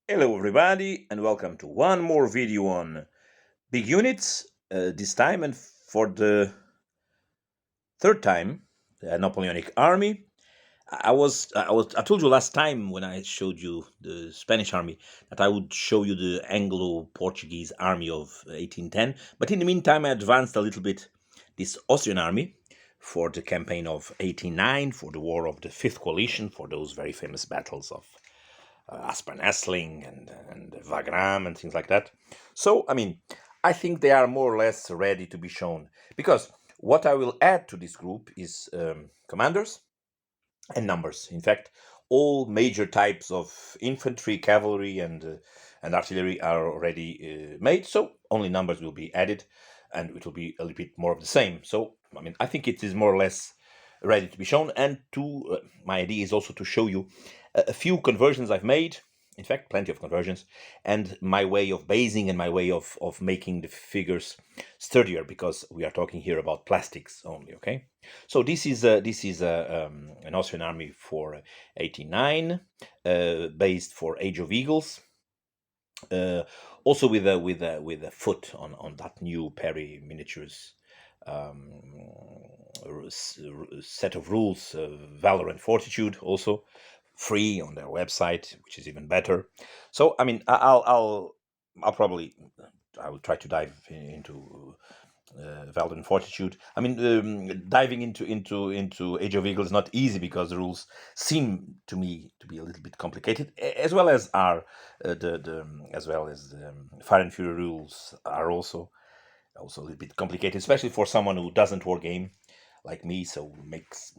Hello everybody and welcome to one more video on big units, this time and for the third time, the Napoleonic army. I told you last time when I showed you the Spanish army that I would show you the Anglo-Portuguese army of 1810, but in the meantime I advanced a little bit this Austrian army for the campaign of 1809, for the War of the Fifth Coalition, for those very famous battles of Aspern-Essling and Wagram and things like that. So, I think they are more or less ready to be shown because what I will add to this group is commanders and numbers. In fact, all major types of infantry, cavalry, and artillery are already made. So only numbers will be added, and it will be a little bit more of the same. So I think it is more or less ready to be shown. And my idea is also to show you a few conversions I've made. In fact, plenty of conversions, and my way of basing and my way of making the figures sturdier, because we are talking here about plastics only. Okay. So this is an Austrian army for 89, based for Age of Eagles. Also with a foot on that new Perry miniatures set of rules, Valor and Fortitude, also free on their website, which is even better. So I'll probably I will try to dive into Valor and Fortitude. Diving into Age of Eagles is not easy because the rules seem to me to be a little bit complicated, as well as are the as well as the Fire and Fury rules are also a little bit complicated, especially for someone who doesn't war game like me, so makes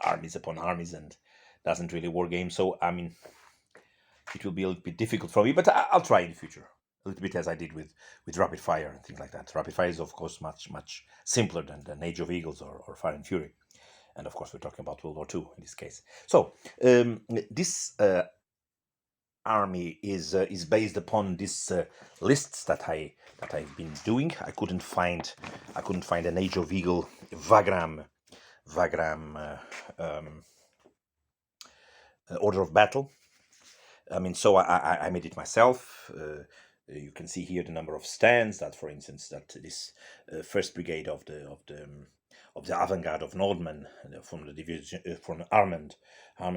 armies upon armies and doesn't really war game. So it will be a little bit difficult for me, but I'll try in the future. A little bit as I did with Rapid Fire and things like that. Rapid Fire is, of course, much simpler than Age of Eagles or Fire and Fury. And, of course, we're talking about World War II in this case. So, this army is based upon these lists that I've been doing. I couldn't find an Age of Eagle Wagram order of battle. So I made it myself. You can see here the number of stands. That, for instance, that this first brigade of the avant-garde of Nordman from the division from Armand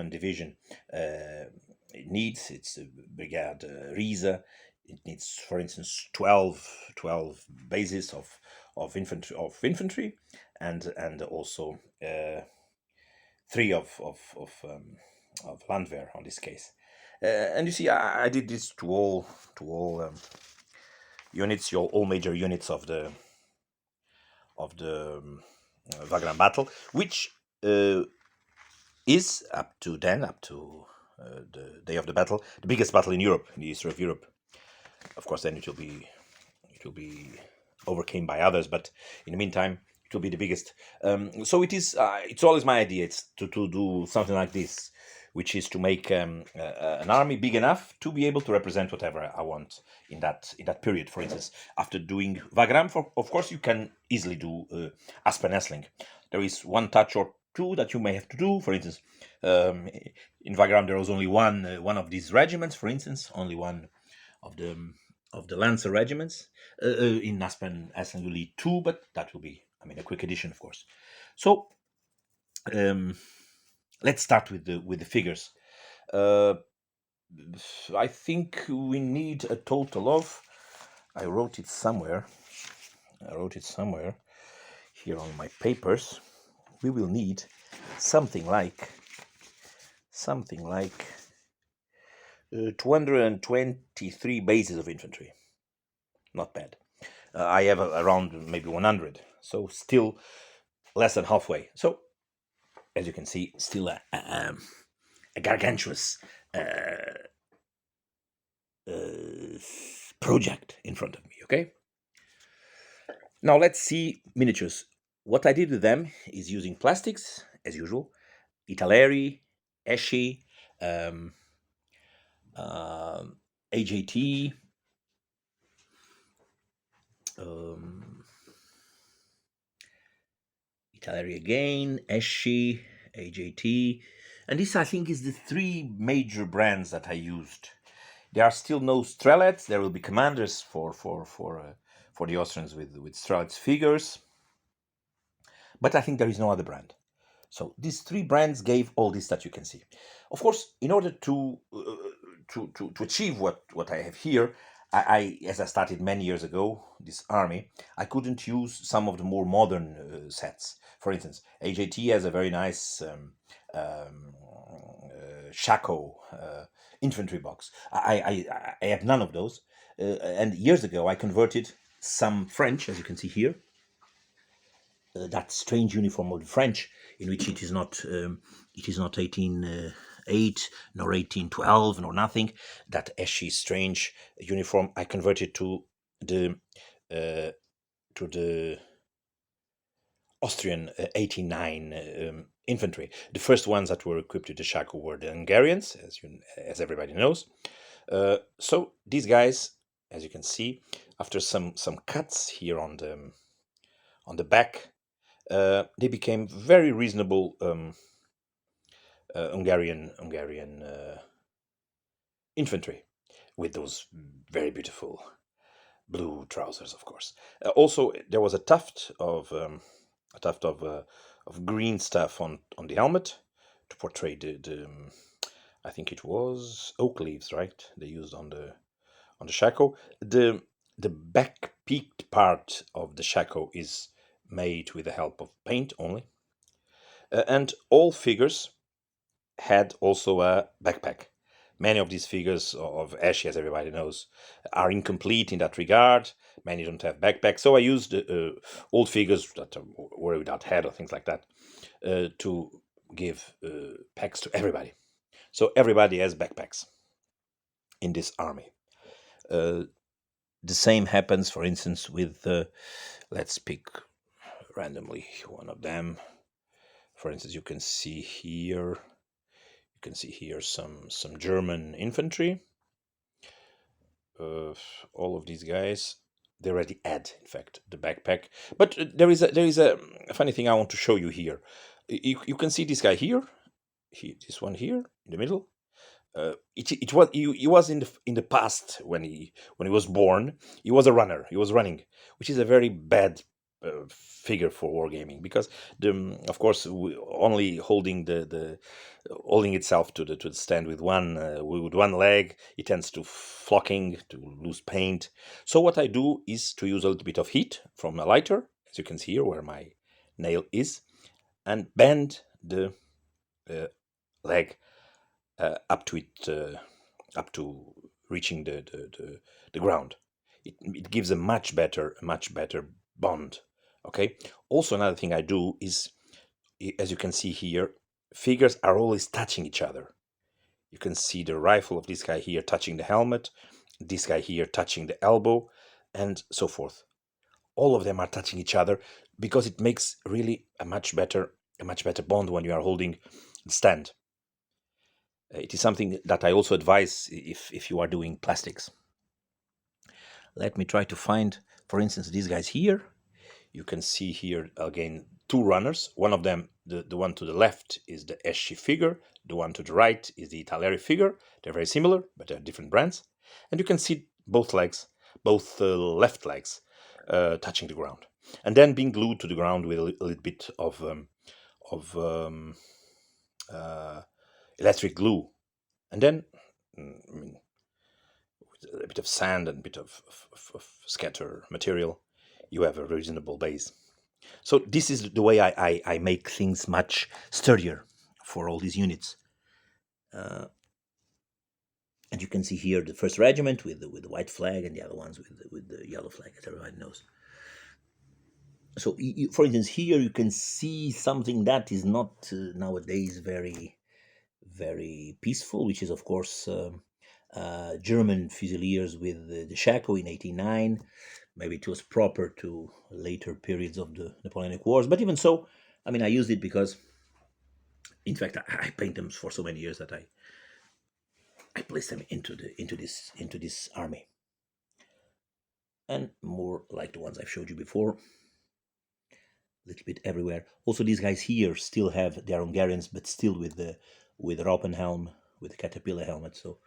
division it needs. It's Brigade Riese. It needs, for instance, 12 bases of infantry, and also three of Landwehr on this case. And you see, I did this to all units, all major units of the Wagram battle, which is up to the day of the battle, the biggest battle in Europe, in the history of Europe. Of course, then it will be overcame by others, but in the meantime, it will be the biggest. So it is. It's always my idea. It's to do something like this, which is to make an army big enough to be able to represent whatever I want in that period. For instance, after doing Wagram, of course, you can easily do Aspern-Essling. There is one touch or two that you may have to do. For instance, in Wagram there was only one of these regiments. For instance, only one of the Lancer regiments. In Aspern-Essling you need two, but that will be, a quick addition, of course. So let's start with the figures. I think we need a total of. I wrote it somewhere here on my papers. We will need something like 223 bases of infantry. Not bad. I have around maybe 100, so still less than halfway. So, as you can see, still a gargantuous project in front of me. Okay. Now let's see miniatures. What I did with them is using plastics as usual, Italeri, Esci, AJT, Italeri again, Esci, AJT, and this I think is the three major brands that I used There are still no strelets. There will be commanders for the Austrians with strelets figures, but I think there is no other brand. So these three brands gave all this that you can see. Of course, in order to achieve what I have here, as I started many years ago, this army, I couldn't use some of the more modern sets. For instance, AJT has a very nice Shako infantry box. I have none of those. And years ago, I converted some French, as you can see here, that strange uniform of the French, in which it is not 1808 nor 1812 nor nothing. That Esci strange uniform I converted to the Austrian 89 infantry. The first ones that were equipped with the Shako were the Hungarians, as everybody knows. So these guys, as you can see, after some cuts here on the back, they became very reasonable Hungarian infantry with those very beautiful blue trousers, of course. Also, there was a tuft of green stuff on the helmet to portray the I think it was oak leaves, right? They used on the shako. The back peaked part of the shako is made with the help of paint only, and all figures had also a backpack. Many of these figures of Esci, as everybody knows, are incomplete in that regard. Many don't have backpacks. So I used old figures that were without head or things like that to give packs to everybody. So everybody has backpacks in this army. The same happens, for instance, with, let's pick randomly one of them. For instance, you can see here some German infantry. All of these guys, they already had, in fact, the backpack. But there is a funny thing I want to show you here. You can see this guy here, this one here in the middle. It was he was in the past when he was born. He was a runner. He was running, which is a very bad figure for wargaming, because of course only holding holding itself to the stand with one leg, it tends to flocking, to lose paint. So what I do is to use a little bit of heat from a lighter, as you can see here where my nail is, and bend the leg up to reaching the ground. It gives a much better bond. Okay. Also, another thing I do is, as you can see here, figures are always touching each other. You can see the rifle of this guy here touching the helmet, this guy here touching the elbow, and so forth. All of them are touching each other because it makes really a much better bond when you are holding the stand. It is something that I also advise if you are doing plastics. Let me try to find, for instance, these guys here. You can see here again two runners. One of them, the one to the left, is the Esci figure. The one to the right is the Italeri figure. They're very similar, but they're different brands. And you can see both legs, both left legs, touching the ground, and then being glued to the ground with a little bit of electric glue. And then, with a bit of sand and a bit of scatter material, you have a reasonable base. So this is the way I make things much sturdier for all these units. And you can see here the first regiment with the white flag, and the other ones with the yellow flag, as everybody knows. So, for instance, here you can see something that is not nowadays very peaceful, which is, of course, German Fusiliers with the Shako in 1809. Maybe it was proper to later periods of the Napoleonic Wars, but even so, I mean, I used it because, in fact, I paint them for so many years that I placed them into this army, and more like the ones I've showed you before, a little bit everywhere. Also, these guys here still have, they're Hungarians, but still with the Raupenhelm, with the caterpillar helmet. So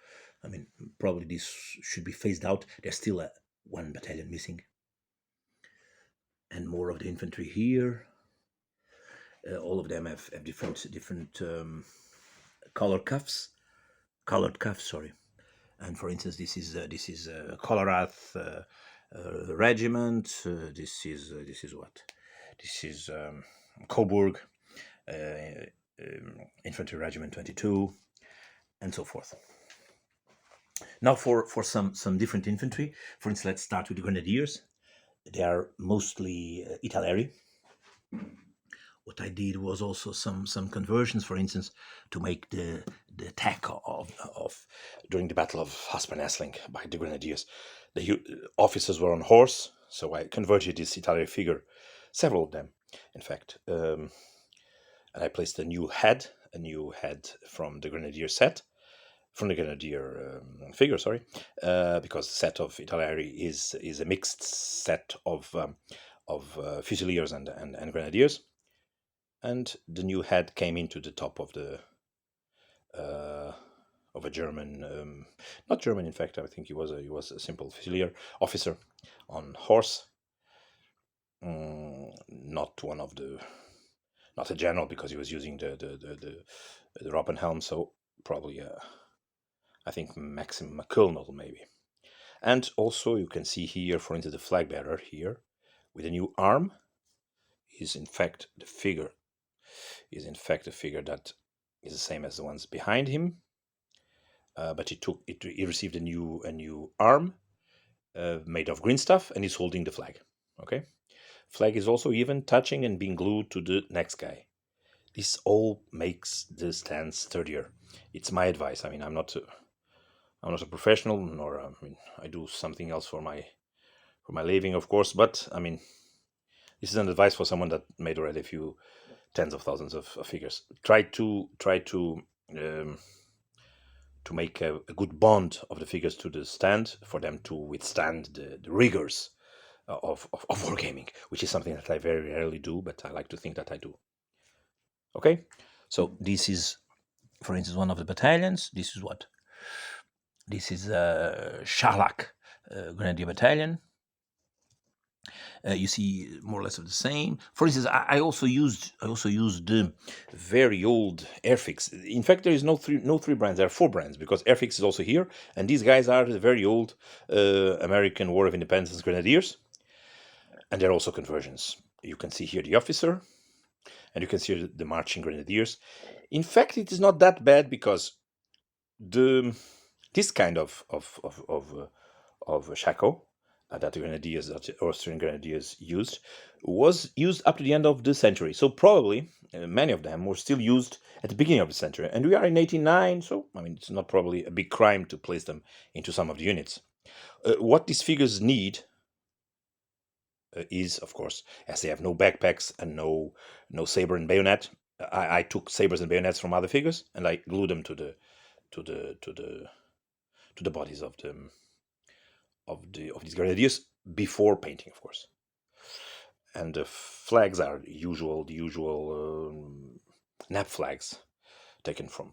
I mean, probably this should be phased out. There's still one battalion missing. And more of the infantry here. All of them have different colored cuffs. Sorry. And for instance, this is Colarath regiment. This is what? This is Coburg Infantry Regiment 22, and so forth. Now for some different infantry. For instance, let's start with the Grenadiers. They are mostly Italeri. What I did was also some conversions, for instance, to make the attack of during the Battle of Haspenessling by the Grenadiers. The officers were on horse, so I converted this Italeri figure, several of them, in fact, and I placed a new head from the Grenadier set, from the Grenadier figure, sorry, because the set of Italeri is a mixed set of Fusiliers and Grenadiers. And the new head came into the top of a German, not German, in fact. I think he was a simple Fusilier officer on horse, not a general, because he was using the Robbenhelm. So probably I think Maxim McCulnell maybe. And also you can see here, for instance, the flag bearer here with a new arm is in fact the figure. Is in fact a figure that is the same as the ones behind him, but he received a new arm made of green stuff, and he's holding the flag. Okay, flag is also even touching and being glued to the next guy. This all makes the stand sturdier. It's my advice. I mean, I'm not a professional, nor I mean, I do something else for my living, of course. But I mean, this is an advice for someone that made already a few tens of thousands of figures. Try to make a good bond of the figures to the stand for them to withstand the rigors of wargaming, which is something that I very rarely do, but I like to think that I do. Okay, so this is, for instance, one of the battalions. This is what? This is Scharlach Grenadier Battalion. You see more or less of the same. For instance, I also used the very old Airfix. In fact, there is no three brands. There are 4 brands, because Airfix is also here, and these guys are the very old American War of Independence Grenadiers, and they're also conversions. You can see here the officer, and you can see the marching Grenadiers. In fact, it is not that bad, because this kind of shako that the Austrian Grenadiers was used up to the end of the century. So probably many of them were still used at the beginning of the century. And we are in 1809, so I mean, it's not probably a big crime to place them into some of the units. What these figures need is, of course, as they have no backpacks and no saber and bayonet, I took sabers and bayonets from other figures and I glued them to the bodies of these Grenadiers before painting, of course. And the flags are the usual NAP flags taken from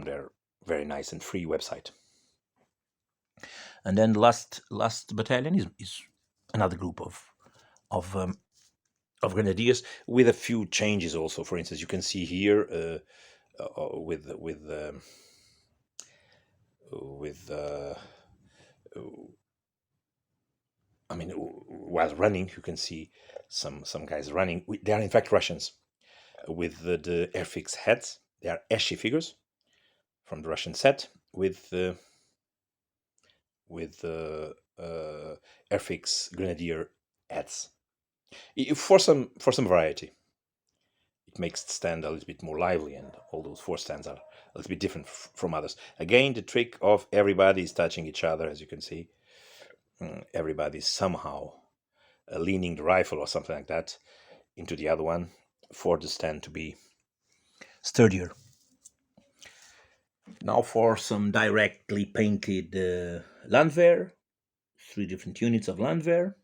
their very nice and free website. And then the last battalion is another group of Grenadiers with a few changes also. For instance, you can see here I mean, while running, you can see some guys running. They are in fact Russians with the Airfix heads. They are Esci figures from the Russian set with Airfix Grenadier heads. For some variety, it makes the stand a little bit more lively, and all those 4 stands are a little bit different from others. Again, the trick of everybody is touching each other, as you can see. Everybody's somehow leaning the rifle or something like that into the other one for the stand to be sturdier. Now for some directly painted Landwehr, 3 different units of Landwehr,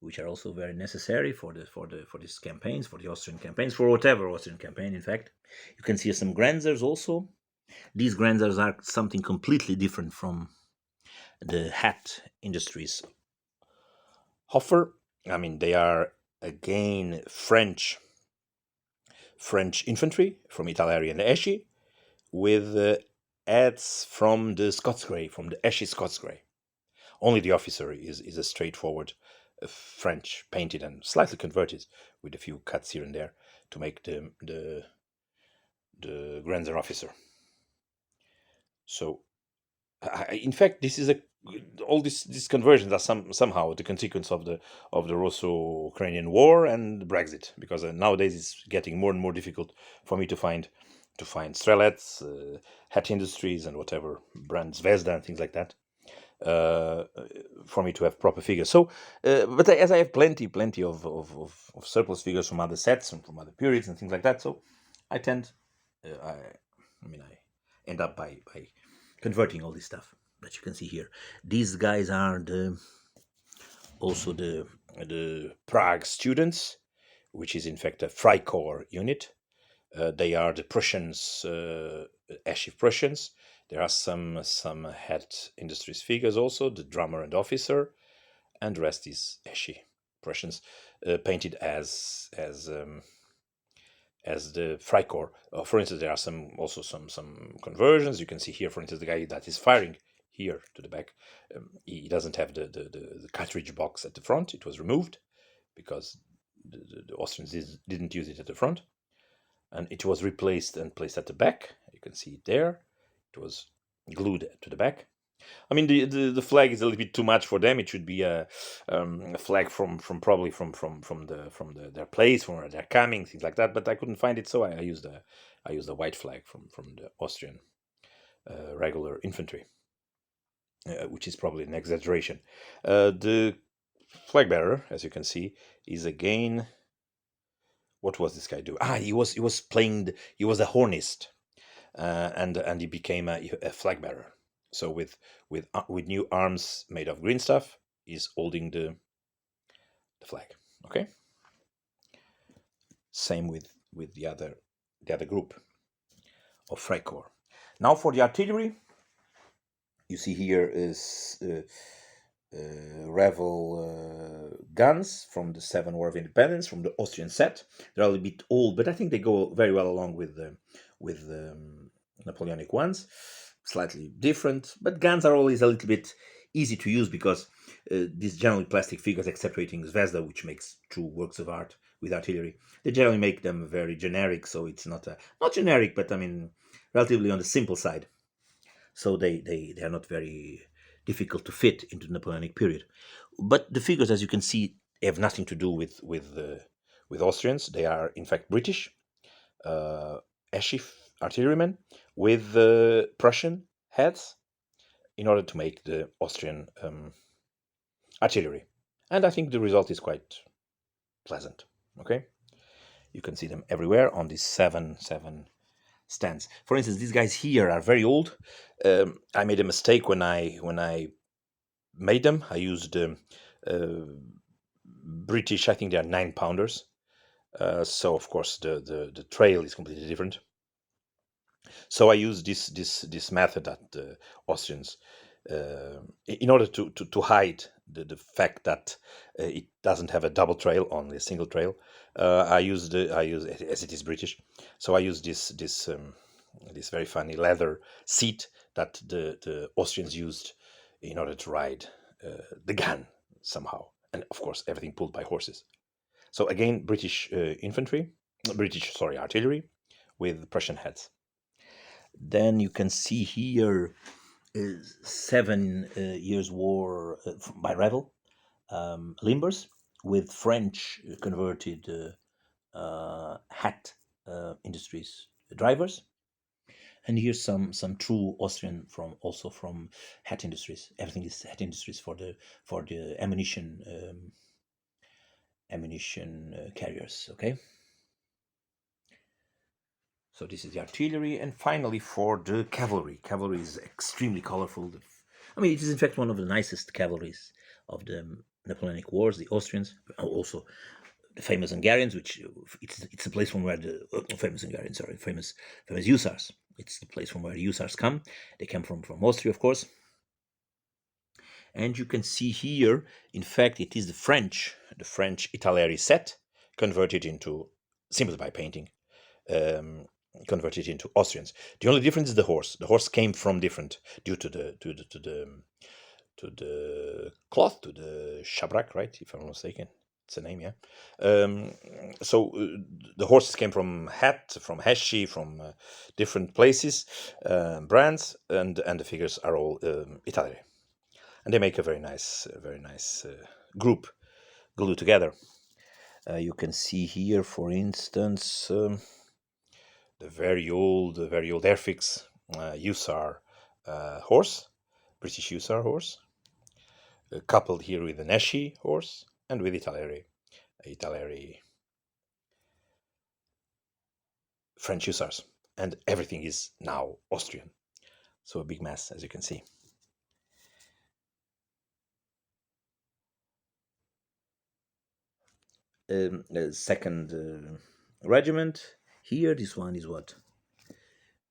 which are also very necessary for these campaigns, for the Austrian campaigns, for whatever Austrian campaign. In fact, you can see some Grenzers also. These Grenadiers are something completely different from the Hat Industries Hoffer. I mean, they are again French infantry from Italeri and Esci, with ads from the Scots Grey, from the Esci Scots Grey. Only the officer is a straightforward French, painted and slightly converted, with a few cuts here and there to make the Grenadier officer. So, in fact, this is all these conversions are somehow the consequence of the Russo-Ukrainian war and Brexit, because nowadays it's getting more and more difficult for me to find Strelets, Hat Industries, and whatever brands, Vesda and things like that, for me to have proper figures. So, but as I have plenty of surplus figures from other sets and from other periods and things like that, so I tend, I end up by converting all this stuff that you can see here. These guys are also the Prague students, which is in fact a Freikorps unit. They are the Prussians, Esci Prussians. There are some Hat Industries figures also, the drummer and officer, and the rest is Esci Prussians, painted as the Freikorps. For instance, there are some conversions. You can see here, for instance, the guy that is firing here to the back. He doesn't have the cartridge box at the front. It was removed because the Austrians didn't use it at the front, and it was replaced and placed at the back. You can see it there. It was glued to the back. I mean, the flag is a little bit too much for them. It should be a flag from probably from their place, from where they're coming, things like that. But I couldn't find it, so I used a white flag from the Austrian regular infantry, which is probably an exaggeration. The flag bearer, as you can see, is again. What was this guy do? He was playing. He was a hornist, and he became a flag bearer. So with new arms made of green stuff, he's holding the flag. Okay. Same with the other group of Freikorps. Now for the artillery, you see here is Revel guns from the 7 War of Independence, from the Austrian set. They're a little bit old, but I think they go very well along with the Napoleonic ones. Slightly different, but guns are always a little bit easy to use because these generally plastic figures, except rating Zvezda, which makes true works of art with artillery, they generally make them very generic. So it's not generic, but I mean relatively on the simple side. So they are not very difficult to fit into the Napoleonic period. But the figures, as you can see, have nothing to do with Austrians. They are in fact British Esci artillerymen with Prussian heads in order to make the Austrian artillery. And I think the result is quite pleasant. Okay, you can see them everywhere on these seven stands. For instance, these guys here are very old. I made a mistake when I made them. I used British. I think they are 9-pounders. So of course the trail is completely different. So I use this method that the Austrians, in order to hide the fact that it doesn't have a double trail, only a single trail. I use as it is British. So I use this very funny leather seat that the Austrians used in order to ride the gun somehow, and of course everything pulled by horses. So again, British artillery with Prussian heads. Then you can see here 7 Years' War by Revel, limbers with French converted Hat Industries drivers. And here's some true Austrian from Hat Industries. Everything is Hat Industries for the ammunition carriers. Okay. So this is the artillery, and finally for the cavalry. Cavalry is extremely colorful. I mean, it is in fact one of the nicest cavalries of the Napoleonic Wars. The Austrians, also the famous Hungarians, which it's a place from where the famous Hungarians, famous hussars, It's the place from where hussars come. They come from Austria, of course. And you can see here, in fact, it is the French Italeri set converted into, simply by painting, converted into Austrians. The only difference is the horse. The horse came from different due to the cloth, to the shabrak, right? If I'm not mistaken, it's a name, yeah. So the horses came from Hat, from Esci, from different places, brands, and the figures are all Italy, and they make a very nice group glued together. You can see here, for instance, the very old Airfix Hussar horse, British Hussar horse, coupled here with an Esci horse and with Italeri French Hussars, and everything is now Austrian. So a big mess, as you can see. Second regiment here. This one is what?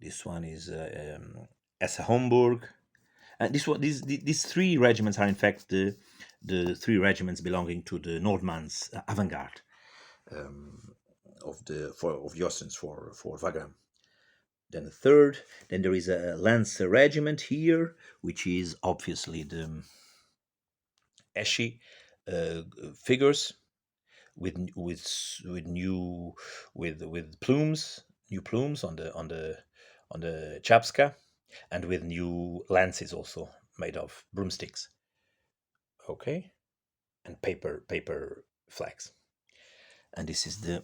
This one is Esse Homburg. And these three regiments are in fact the three regiments belonging to the Nordman's avant-garde of the Austrians for Wagram. Then a third. Then there is a Lancer regiment here, which is obviously the Esci figures with new plumes, new plumes on the chapska, and with new lances also made of broomsticks. Okay, and paper flags. And this is the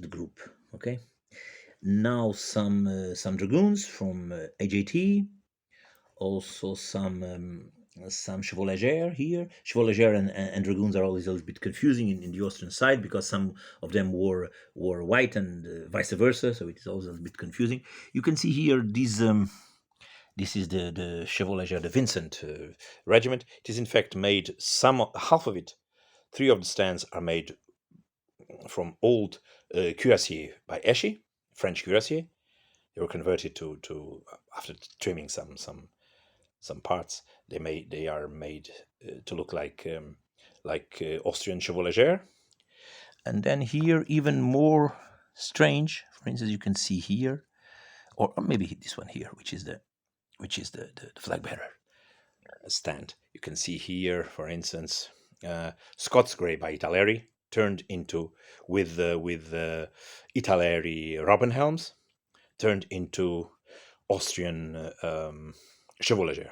group. Okay. Now some dragoons from AJT, also some chevaulegers here. Chevaulegers and dragoons are always a little bit confusing in the Austrian side, because some of them wore white and vice versa, so it is always a little bit confusing. You can see here this is the chevaulegers, the Vincent regiment. It is in fact made, half of it, 3 of the stands are made from old cuirassier by Esci, French cuirassier. They were converted to after trimming some parts. They are made to look like Austrian chevaulegers. And then here, even more strange. For instance, you can see here, or maybe this one here, which is the flag bearer stand. You can see here, for instance, Scots Grey by Italeri turned into with Italeri Robin helms turned into Austrian chevaulegers.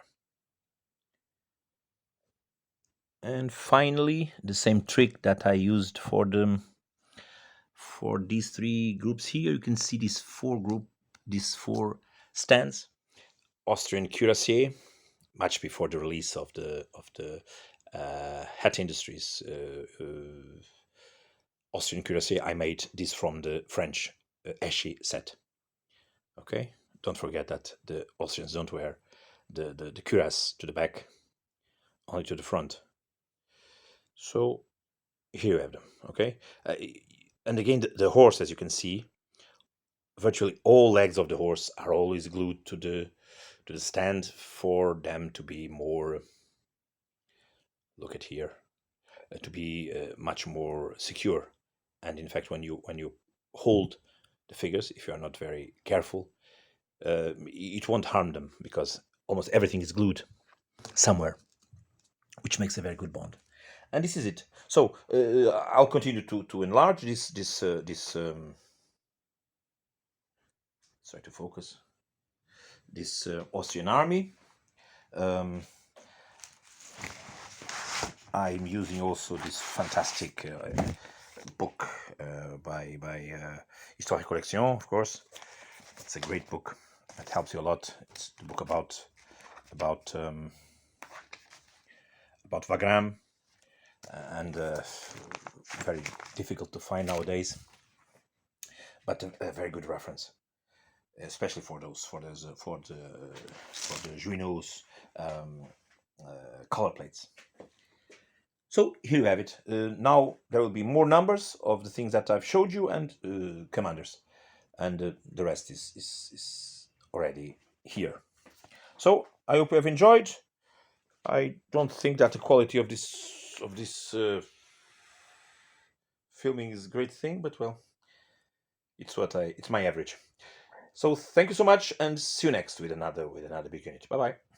And finally, the same trick that I used for these 3 groups here. You can see these 4 stands. Austrian cuirassier, much before the release of the Hat Industries Austrian cuirassier. I made this from the French Esci set. Okay, don't forget that the Austrians don't wear the cuirass to the back, only to the front. So here you have them. Okay, and again, the horse, as you can see, virtually all legs of the horse are always glued to the stand for them to be more, look at here, to be much more secure. And in fact, when you hold the figures, if you are not very careful, it won't harm them, because almost everything is glued somewhere, which makes a very good bond. And this is it. So I'll continue to enlarge this sorry to focus, this Austrian army. I'm using also this fantastic book by Histoire et Collection, of course. It's a great book. It helps you a lot. It's the book about Wagram, and very difficult to find nowadays, but a very good reference, especially for the Juinot's color plates. So here you have it. Now there will be more numbers of the things that I've showed you, and commanders. and the rest is already here. So I hope you have enjoyed. I don't think that the quality of this filming is a great thing, but well, it's my average. So thank you so much, and see you next with another big unit. Bye bye.